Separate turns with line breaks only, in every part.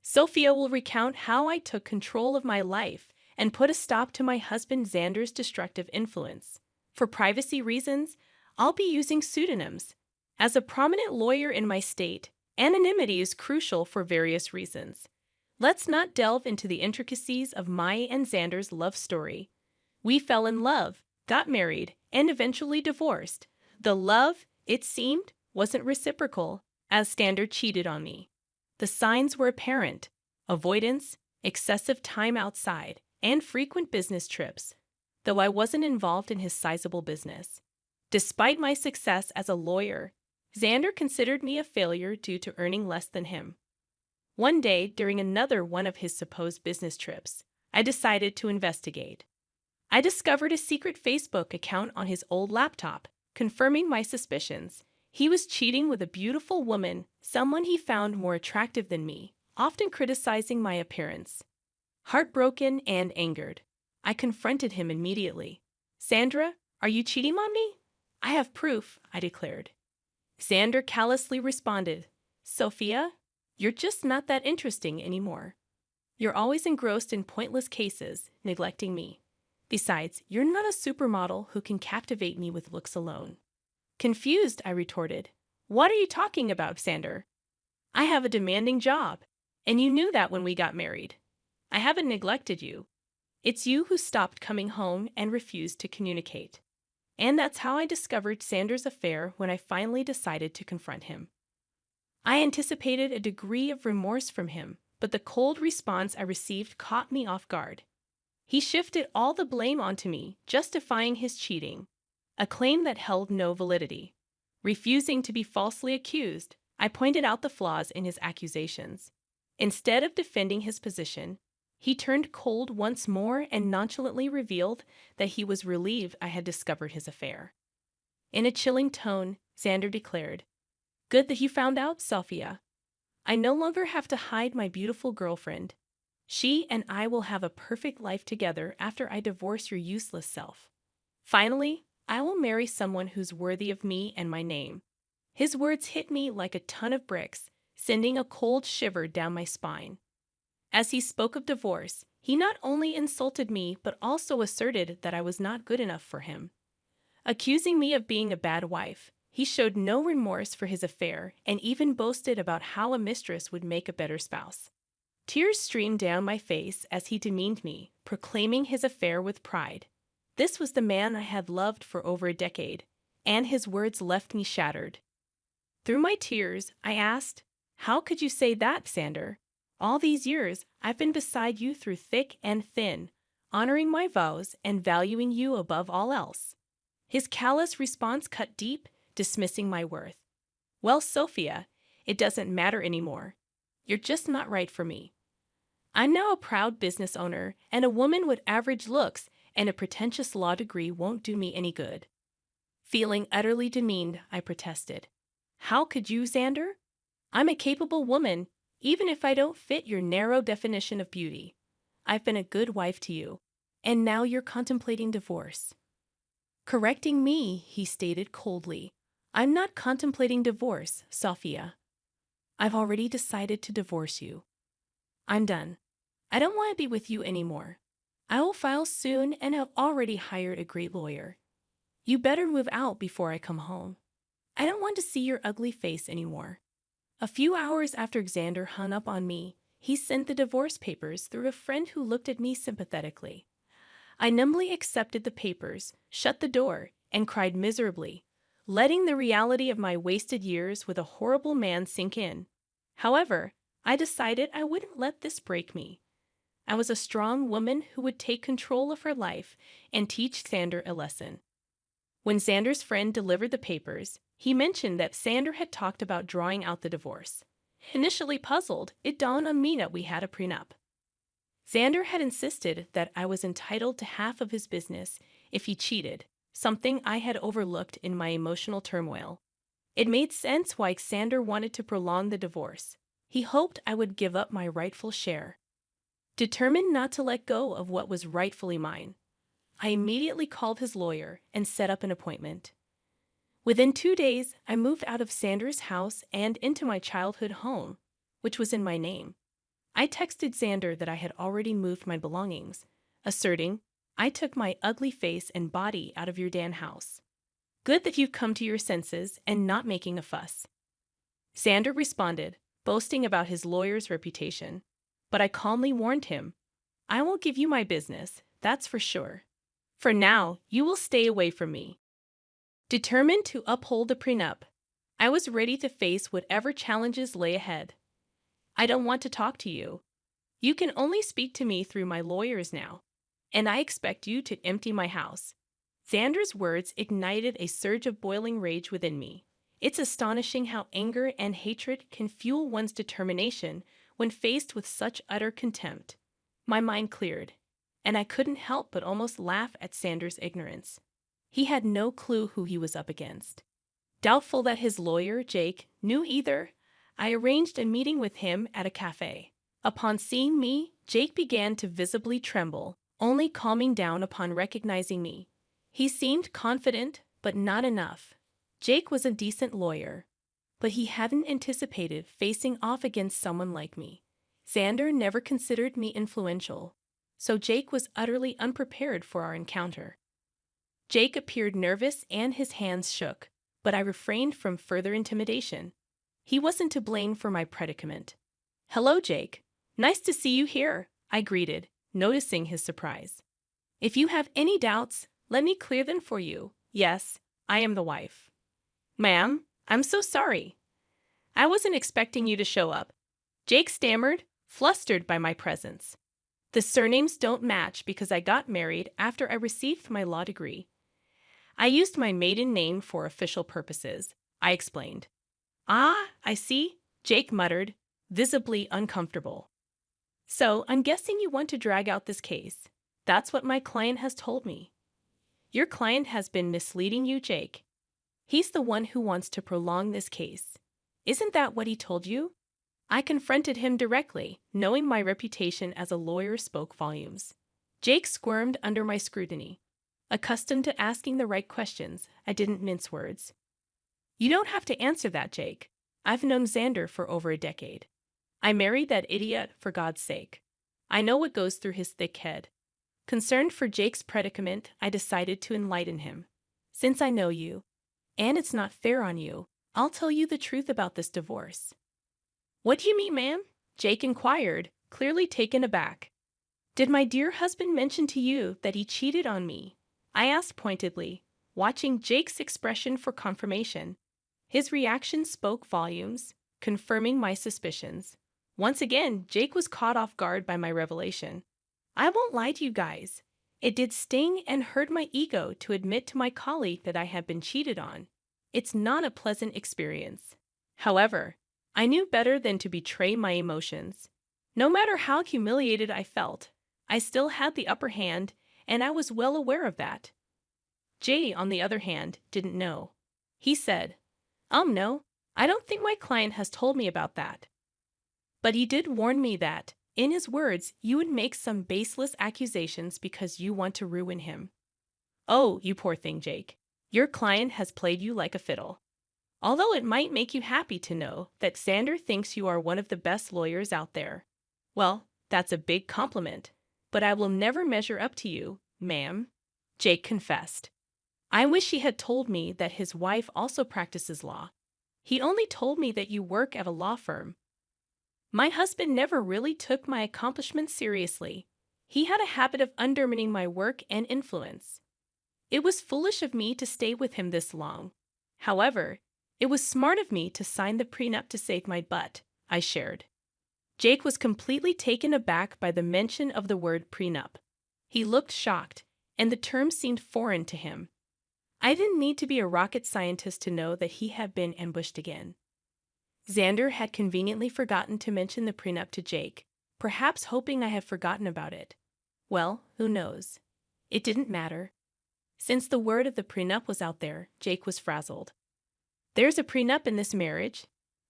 Sophia will recount how I took control of my life and put a stop to my husband Xander's destructive influence. For privacy reasons, I'll be using pseudonyms. As a prominent lawyer in my state, anonymity is crucial for various reasons. Let's not delve into the intricacies of my and Xander's love story. We fell in love, got married, and eventually divorced. The love, it seemed, wasn't reciprocal, as Xander cheated on me. The signs were apparent: avoidance, excessive time outside, and frequent business trips, though I wasn't involved in his sizable business. Despite my success as a lawyer, Xander considered me a failure due to earning less than him. One day, during another one of his supposed business trips, I decided to investigate. I discovered a secret Facebook account on his old laptop, confirming my suspicions. He was cheating with a beautiful woman, someone he found more attractive than me, often criticizing my appearance. Heartbroken and angered, I confronted him immediately. "Sandra, are you cheating on me?" "I have proof," I declared. Xander callously responded, "Sophia, you're just not that interesting anymore. You're always engrossed in pointless cases, neglecting me. Besides, you're not a supermodel who can captivate me with looks alone." Confused, I retorted, "What are you talking about, Xander? I have a demanding job, and you knew that when we got married. I haven't neglected you. It's you who stopped coming home and refused to communicate." And that's how I discovered Xander's affair when I finally decided to confront him. I anticipated a degree of remorse from him, but the cold response I received caught me off guard. He shifted all the blame onto me, justifying his cheating, a claim that held no validity. Refusing to be falsely accused, I pointed out the flaws in his accusations. Instead of defending his position, he turned cold once more and nonchalantly revealed that he was relieved I had discovered his affair. In a chilling tone, Xander declared, "Good that you found out, Sophia. I no longer have to hide my beautiful girlfriend. She and I will have a perfect life together after I divorce your useless self. Finally, I will marry someone who's worthy of me and my name." His words hit me like a ton of bricks, sending a cold shiver down my spine. As he spoke of divorce, he not only insulted me but also asserted that I was not good enough for him. Accusing me of being a bad wife, he showed no remorse for his affair and even boasted about how a mistress would make a better spouse. Tears streamed down my face as he demeaned me, proclaiming his affair with pride. This was the man I had loved for over a decade, and his words left me shattered. Through my tears, I asked, "How could you say that, Xander? All these years, I've been beside you through thick and thin, honoring my vows and valuing you above all else." His callous response cut deep, dismissing my worth. "Well, Sophia, it doesn't matter anymore. You're just not right for me. I'm now a proud business owner, and a woman with average looks and a pretentious law degree won't do me any good." Feeling utterly demeaned, I protested. "How could you, Xander? I'm a capable woman, even if I don't fit your narrow definition of beauty. I've been a good wife to you, and now you're contemplating divorce." Correcting me, he stated coldly, "I'm not contemplating divorce, Sophia. I've already decided to divorce you. I'm done. I don't want to be with you anymore. I will file soon and have already hired a great lawyer. You better move out before I come home. I don't want to see your ugly face anymore." A few hours after Xander hung up on me, he sent the divorce papers through a friend who looked at me sympathetically. I numbly accepted the papers, shut the door, and cried miserably, letting the reality of my wasted years with a horrible man sink in. However, I decided I wouldn't let this break me. I was a strong woman who would take control of her life and teach Xander a lesson. When Xander's friend delivered the papers, he mentioned that Xander had talked about drawing out the divorce. Initially puzzled, it dawned on me that we had a prenup. Xander had insisted that I was entitled to half of his business if he cheated, something I had overlooked in my emotional turmoil. It made sense why Xander wanted to prolong the divorce. He hoped I would give up my rightful share. Determined not to let go of what was rightfully mine, I immediately called his lawyer and set up an appointment. Within 2 days, I moved out of Xander's house and into my childhood home, which was in my name. I texted Xander that I had already moved my belongings, asserting, I took my ugly face and body out of your Dan house. Good that you've come to your senses and not making a fuss. Xander responded, boasting about his lawyer's reputation. But I calmly warned him, I won't give you my business, that's for sure. For now, you will stay away from me. Determined to uphold the prenup, I was ready to face whatever challenges lay ahead. I don't want to talk to you. You can only speak to me through my lawyers now, and I expect you to empty my house. Xander's words ignited a surge of boiling rage within me. It's astonishing how anger and hatred can fuel one's determination when faced with such utter contempt. My mind cleared, and I couldn't help but almost laugh at Xander's ignorance. He had no clue who he was up against. Doubtful that his lawyer, Jake, knew either, I arranged a meeting with him at a cafe. Upon seeing me, Jake began to visibly tremble, only calming down upon recognizing me. He seemed confident, but not enough. Jake was a decent lawyer, but he hadn't anticipated facing off against someone like me. Xander never considered me influential, so Jake was utterly unprepared for our encounter. Jake appeared nervous and his hands shook, but I refrained from further intimidation. He wasn't to blame for my predicament. Hello, Jake. Nice to see you here, I greeted, noticing his surprise. If you have any doubts, let me clear them for you. Yes, I am the wife. Ma'am, I'm so sorry. I wasn't expecting you to show up. Jake stammered, flustered by my presence. The surnames don't match because I got married after I received my law degree. I used my maiden name for official purposes, I explained. Ah, I see, Jake muttered, visibly uncomfortable. So, I'm guessing you want to drag out this case. That's what my client has told me. Your client has been misleading you, Jake. He's the one who wants to prolong this case. Isn't that what he told you? I confronted him directly, knowing my reputation as a lawyer spoke volumes. Jake squirmed under my scrutiny. Accustomed to asking the right questions, I didn't mince words. You don't have to answer that, Jake. I've known Xander for over a decade. I married that idiot for God's sake. I know what goes through his thick head. Concerned for Jake's predicament, I decided to enlighten him. Since I know you, and it's not fair on you, I'll tell you the truth about this divorce. What do you mean, ma'am? Jake inquired, clearly taken aback. Did my dear husband mention to you that he cheated on me? I asked pointedly, watching Jake's expression for confirmation. His reaction spoke volumes, confirming my suspicions. Once again, Jake was caught off guard by my revelation. I won't lie to you guys. It did sting and hurt my ego to admit to my colleague that I had been cheated on. It's not a pleasant experience. However, I knew better than to betray my emotions. No matter how humiliated I felt, I still had the upper hand, and I was well aware of that. Jay, on the other hand, didn't know. He said, no, I don't think my client has told me about that. But he did warn me that, in his words, you would make some baseless accusations because you want to ruin him. Oh, you poor thing, Jake. Your client has played you like a fiddle. Although it might make you happy to know that Xander thinks you are one of the best lawyers out there. Well, that's a big compliment, but I will never measure up to you, ma'am, Jake confessed. I wish he had told me that his wife also practices law. He only told me that you work at a law firm. My husband never really took my accomplishments seriously. He had a habit of undermining my work and influence. It was foolish of me to stay with him this long. However, it was smart of me to sign the prenup to save my butt, I shared. Jake was completely taken aback by the mention of the word prenup. He looked shocked, and the term seemed foreign to him. I didn't need to be a rocket scientist to know that he had been ambushed again. Xander had conveniently forgotten to mention the prenup to Jake, perhaps hoping I had forgotten about it. Well, who knows? It didn't matter. Since the word of the prenup was out there, Jake was frazzled. There's a prenup in this marriage.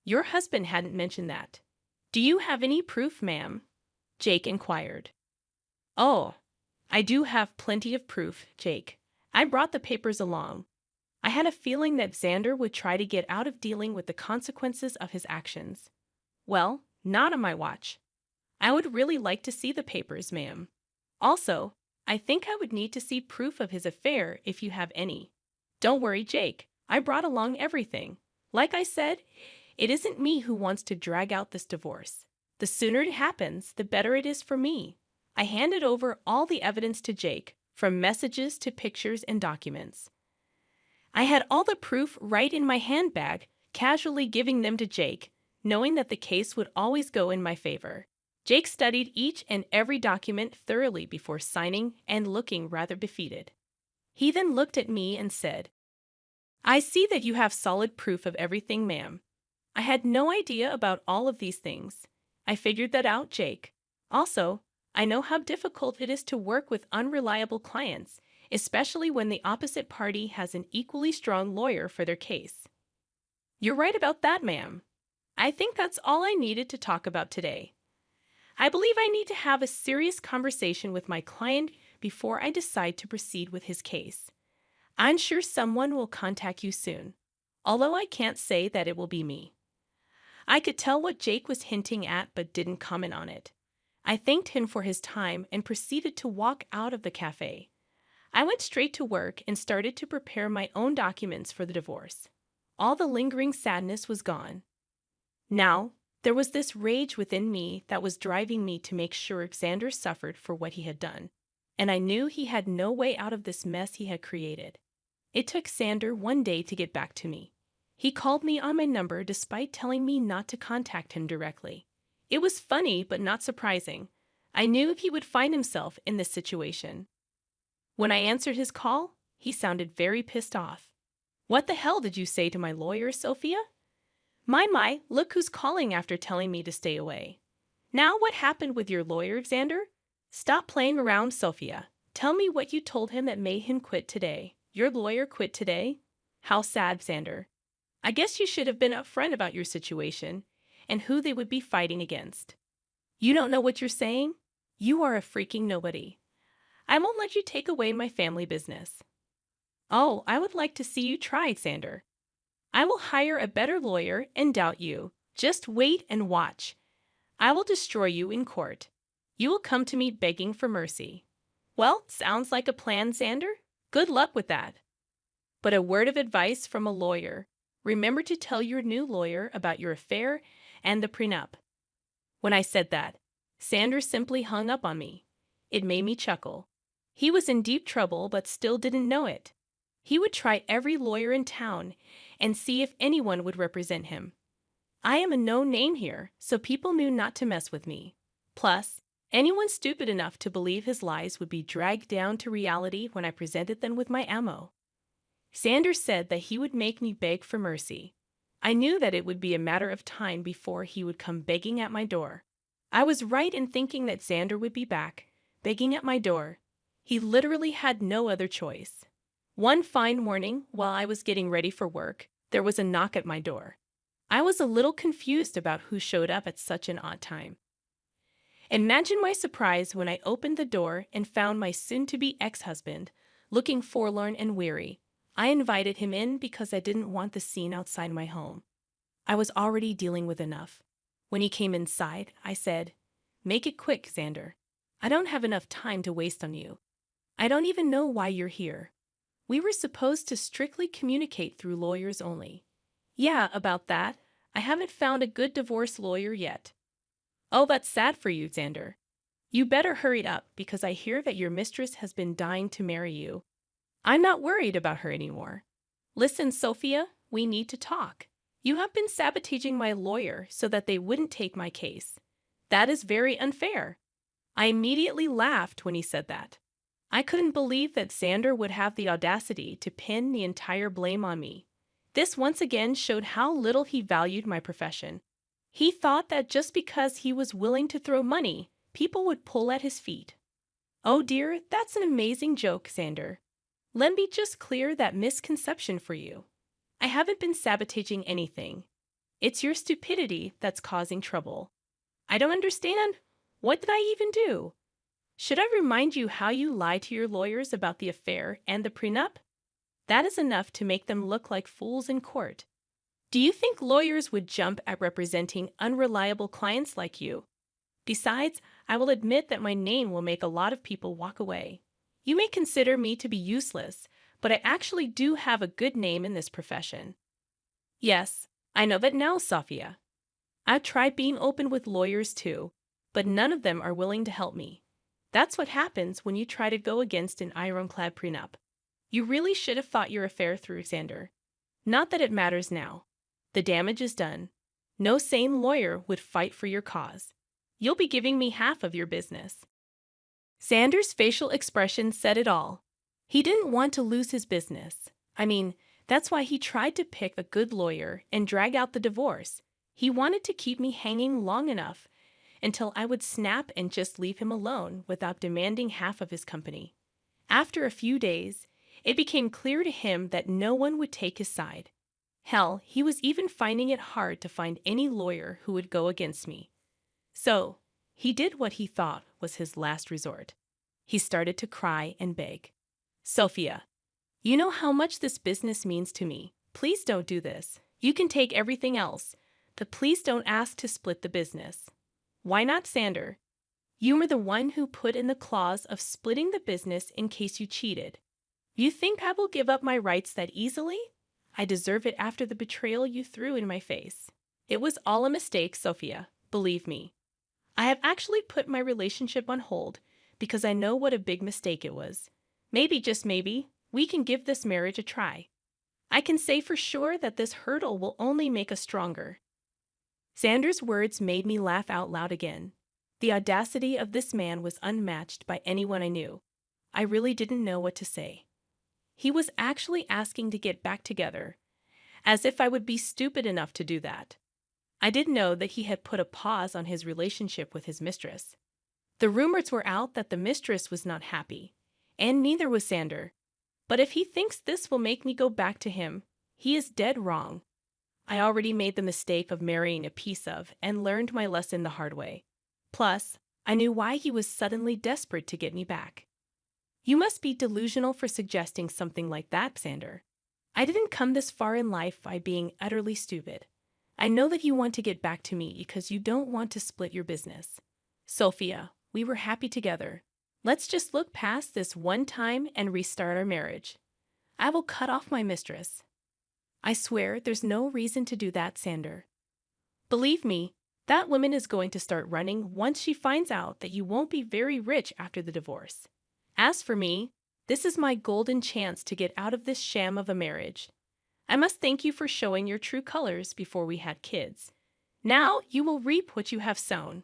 Your husband hadn't mentioned that. Do you have any proof, ma'am? Jake inquired. Oh, I do have plenty of proof, Jake. I brought the papers along. I had a feeling that Xander would try to get out of dealing with the consequences of his actions. Well, not on my watch. I would really like to see the papers, ma'am. Also, I think I would need to see proof of his affair if you have any. Don't worry, Jake. I brought along everything. Like I said, it isn't me who wants to drag out this divorce. The sooner it happens, the better it is for me. I handed over all the evidence to Jake, from messages to pictures and documents. I had all the proof right in my handbag, casually giving them to Jake, knowing that the case would always go in my favor. Jake studied each and every document thoroughly before signing and looking rather defeated. He then looked at me and said, "I see that you have solid proof of everything, ma'am. I had no idea about all of these things. I figured that out, Jake. Also, I know how difficult it is to work with unreliable clients, especially when the opposite party has an equally strong lawyer for their case." "You're right about that, ma'am. I think that's all I needed to talk about today. I believe I need to have a serious conversation with my client before I decide to proceed with his case. I'm sure someone will contact you soon, although I can't say that it will be me." I could tell what Jake was hinting at but didn't comment on it. I thanked him for his time and proceeded to walk out of the cafe. I went straight to work and started to prepare my own documents for the divorce. All the lingering sadness was gone. Now, there was this rage within me that was driving me to make sure Xander suffered for what he had done, and I knew he had no way out of this mess he had created. It took Xander one day to get back to me. He called me on my number despite telling me not to contact him directly. It was funny but not surprising. I knew he would find himself in this situation. When I answered his call, he sounded very pissed off. "What the hell did you say to my lawyer, Sophia?" My, look who's calling after telling me to stay away." "Now what happened with your lawyer, Xander?" "Stop playing around, Sophia. Tell me what you told him that made him quit today." "Your lawyer quit today? How sad, Xander. I guess you should have been upfront about your situation and who they would be fighting against. You don't know what you're saying? You are a freaking nobody. I won't let you take away my family business." "Oh, I would like to see you try, Xander. I will hire a better lawyer and doubt you. Just wait and watch. I will destroy you in court. You will come to me begging for mercy." "Well, sounds like a plan, Xander. Good luck with that. But a word of advice from a lawyer. Remember to tell your new lawyer about your affair and the prenup." When I said that, Xander simply hung up on me. It made me chuckle. He was in deep trouble but still didn't know it. He would try every lawyer in town and see if anyone would represent him. I am a known name here, so people knew not to mess with me. Plus, anyone stupid enough to believe his lies would be dragged down to reality when I presented them with my ammo. Xander said that he would make me beg for mercy. I knew that it would be a matter of time before he would come begging at my door. I was right in thinking that Xander would be back, begging at my door. He literally had no other choice. One fine morning, while I was getting ready for work, there was a knock at my door. I was a little confused about who showed up at such an odd time. Imagine my surprise when I opened the door and found my soon-to-be ex-husband, looking forlorn and weary. I invited him in because I didn't want the scene outside my home. I was already dealing with enough. When he came inside, I said, "Make it quick, Xander. I don't have enough time to waste on you. I don't even know why you're here. We were supposed to strictly communicate through lawyers only." "Yeah, about that. I haven't found a good divorce lawyer yet." "Oh, that's sad for you, Xander. You better hurry up because I hear that your mistress has been dying to marry you." "I'm not worried about her anymore." "Listen, Sophia, we need to talk. You have been sabotaging my lawyer so that they wouldn't take my case. That is very unfair." I immediately laughed when he said that. I couldn't believe that Xander would have the audacity to pin the entire blame on me. This once again showed how little he valued my profession. He thought that just because he was willing to throw money, people would pull at his feet. Oh dear, that's an amazing joke, Xander. Let me just clear that misconception for you. I haven't been sabotaging anything. It's your stupidity that's causing trouble. I don't understand. What did I even do? Should I remind you how you lied to your lawyers about the affair and the prenup? That is enough to make them look like fools in court. Do you think lawyers would jump at representing unreliable clients like you? Besides, I will admit that my name will make a lot of people walk away. You may consider me to be useless, but I actually do have a good name in this profession. Yes, I know that now, Sophia. I've tried being open with lawyers too, but none of them are willing to help me. That's what happens when you try to go against an ironclad prenup. You really should have thought your affair through, Xander. Not that it matters now. The damage is done. No sane lawyer would fight for your cause. You'll be giving me half of your business. Xander's facial expression said it all. He didn't want to lose his business. That's why he tried to pick a good lawyer and drag out the divorce. He wanted to keep me hanging long enough until I would snap and just leave him alone without demanding half of his company. After a few days, it became clear to him that no one would take his side. Hell, he was even finding it hard to find any lawyer who would go against me. So, he did what he thought was his last resort. He started to cry and beg. Sophia, you know how much this business means to me. Please don't do this. You can take everything else, but please don't ask to split the business. Why not, Xander? You were the one who put in the clause of splitting the business in case you cheated. You think I will give up my rights that easily? I deserve it after the betrayal you threw in my face. It was all a mistake, Sophia. Believe me. I have actually put my relationship on hold because I know what a big mistake it was. Maybe, just maybe, we can give this marriage a try. I can say for sure that this hurdle will only make us stronger. Xander's words made me laugh out loud again. The audacity of this man was unmatched by anyone I knew. I really didn't know what to say. He was actually asking to get back together, as if I would be stupid enough to do that. I didn't know that he had put a pause on his relationship with his mistress. The rumors were out that the mistress was not happy, and neither was Xander. But if he thinks this will make me go back to him, he is dead wrong. I already made the mistake of marrying a piece of and learned my lesson the hard way. Plus, I knew why he was suddenly desperate to get me back. You must be delusional for suggesting something like that, Xander. I didn't come this far in life by being utterly stupid. I know that you want to get back to me because you don't want to split your business. Sophia, we were happy together. Let's just look past this one time and restart our marriage. I will cut off my mistress. I swear there's no reason to do that, Xander. Believe me, that woman is going to start running once she finds out that you won't be very rich after the divorce. As for me, this is my golden chance to get out of this sham of a marriage. I must thank you for showing your true colors before we had kids. Now you will reap what you have sown.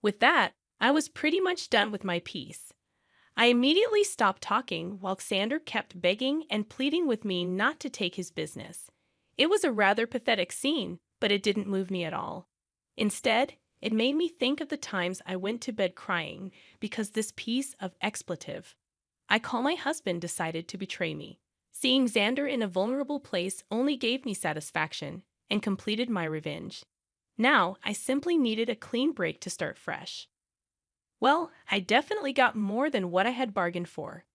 With that, I was pretty much done with my piece. I immediately stopped talking while Xander kept begging and pleading with me not to take his business. It was a rather pathetic scene, but it didn't move me at all. Instead, it made me think of the times I went to bed crying because this piece of expletive I call my husband decided to betray me. Seeing Xander in a vulnerable place only gave me satisfaction and completed my revenge. Now, I simply needed a clean break to start fresh. Well, I definitely got more than what I had bargained for.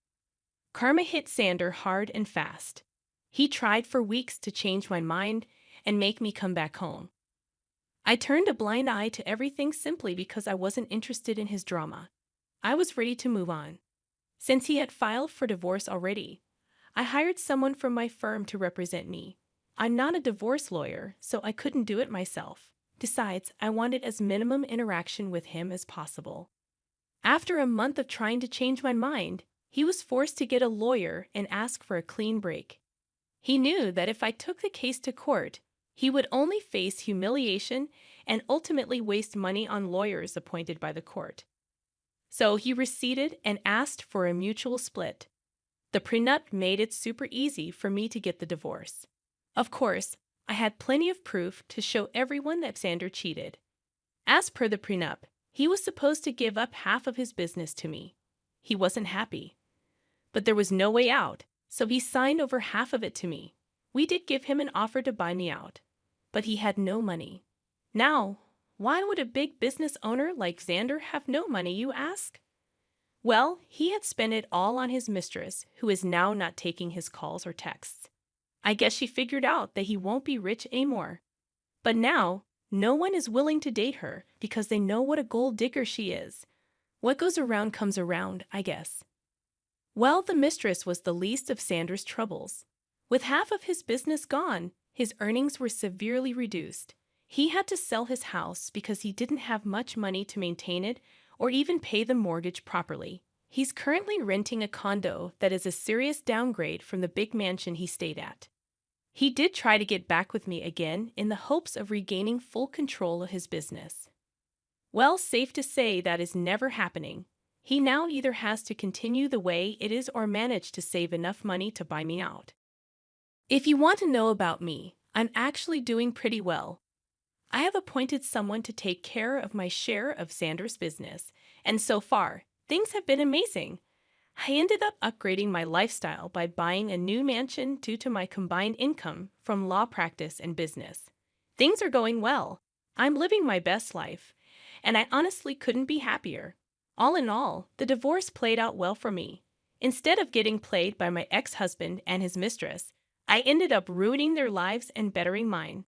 Karma hit Xander hard and fast. He tried for weeks to change my mind and make me come back home. I turned a blind eye to everything simply because I wasn't interested in his drama. I was ready to move on. Since he had filed for divorce already, I hired someone from my firm to represent me. I'm not a divorce lawyer, so I couldn't do it myself. Besides, I wanted as minimum interaction with him as possible. After a month of trying to change my mind, he was forced to get a lawyer and ask for a clean break. He knew that if I took the case to court, he would only face humiliation and ultimately waste money on lawyers appointed by the court. So he receded and asked for a mutual split. The prenup made it super easy for me to get the divorce. Of course, I had plenty of proof to show everyone that Xander cheated. As per the prenup, he was supposed to give up half of his business to me. He wasn't happy. But there was no way out, so he signed over half of it to me. We did give him an offer to buy me out, but he had no money. Now, why would a big business owner like Xander have no money, you ask? Well, he had spent it all on his mistress, who is now not taking his calls or texts. I guess she figured out that he won't be rich anymore. But now, No one is willing to date her because they know what a gold digger she is. What goes around comes around, I guess. Well, the mistress was the least of Sanders' troubles. With half of his business gone, his earnings were severely reduced. He had to sell his house because he didn't have much money to maintain it or even pay the mortgage properly. He's currently renting a condo that is a serious downgrade from the big mansion he stayed at. He did try to get back with me again in the hopes of regaining full control of his business. Well, safe to say that is never happening. He now either has to continue the way it is or manage to save enough money to buy me out. If you want to know about me, I'm actually doing pretty well. I have appointed someone to take care of my share of Sanders' business, and so far, things have been amazing. I ended up upgrading my lifestyle by buying a new mansion due to my combined income from law practice and business. Things are going well. I'm living my best life, and I honestly couldn't be happier. All in all, the divorce played out well for me. Instead of getting played by my ex-husband and his mistress, I ended up ruining their lives and bettering mine.